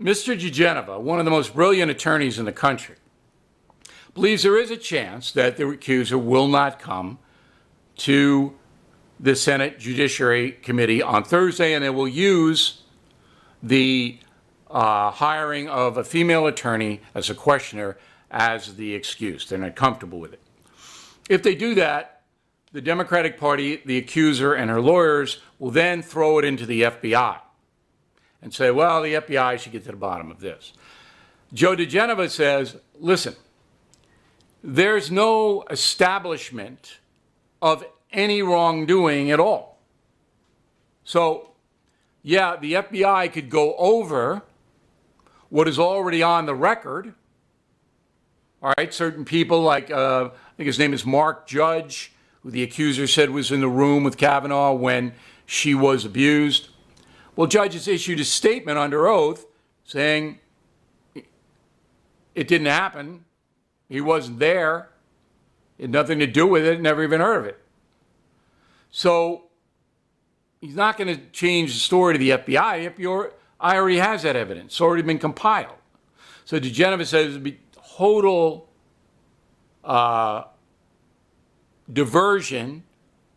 Mr. DiGenova, one of the most brilliant attorneys in the country, believes there is a chance that the accuser will not come to the Senate Judiciary Committee on Thursday, and they will use the hiring of a female attorney as a questioner as the excuse. They're not comfortable with it. If they do that, the Democratic Party, the accuser, and her lawyers will then throw it into the FBI and say, well, the FBI should get to the bottom of this. Joe DiGenova says, listen, there's no establishment of any wrongdoing at all. So, yeah, the FBI could go over what is already on the record. All right, certain people like, I think his name is Mark Judge, who the accuser said was in the room with Kavanaugh when she was abused. Well, Judge has issued a statement under oath saying it didn't happen. He wasn't there. He had nothing to do with it, never even heard of it. So he's not going to change the story to the FBI. The FBI already has that evidence. It's already been compiled. So DiGenova says it would be total diversion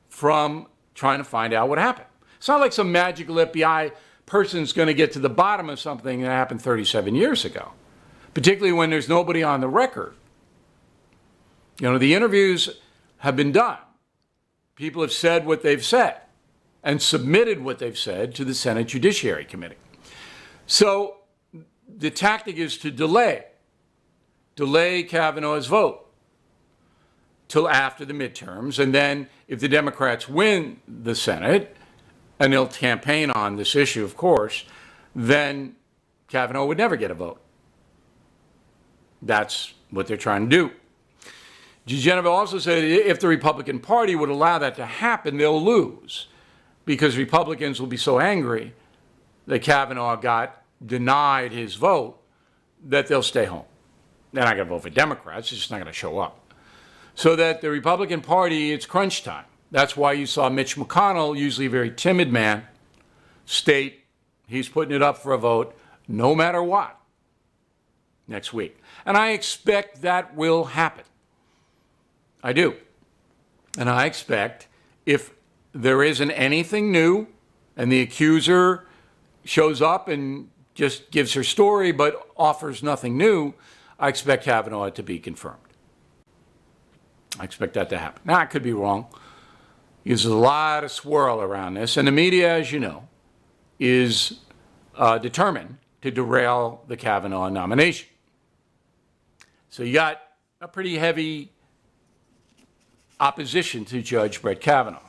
from trying to find out what happened. It's not like some magical FBI person's going to get to the bottom of something that happened 37 years ago, particularly when there's nobody on the record. You know, the interviews have been done. People have said what they've said and submitted what they've said to the Senate Judiciary Committee. So the tactic is to delay Kavanaugh's vote till after the midterms. And then if the Democrats win the Senate, and they'll campaign on this issue, of course, then Kavanaugh would never get a vote. That's what they're trying to do. DiGenova also said if the Republican Party would allow that to happen, they'll lose, because Republicans will be so angry that Kavanaugh got denied his vote that they'll stay home. They're not going to vote for Democrats. They're just not going to show up. So that the Republican Party, it's crunch time. That's why you saw Mitch McConnell, usually a very timid man, state he's putting it up for a vote no matter what next week. And I expect that will happen. I do. And I expect if there isn't anything new and the accuser shows up and just gives her story but offers nothing new, I expect Kavanaugh to be confirmed. I expect that to happen. Now, I could be wrong. There's a lot of swirl around this, and the media, as you know, is determined to derail the Kavanaugh nomination. So you got a pretty heavy opposition to Judge Brett Kavanaugh.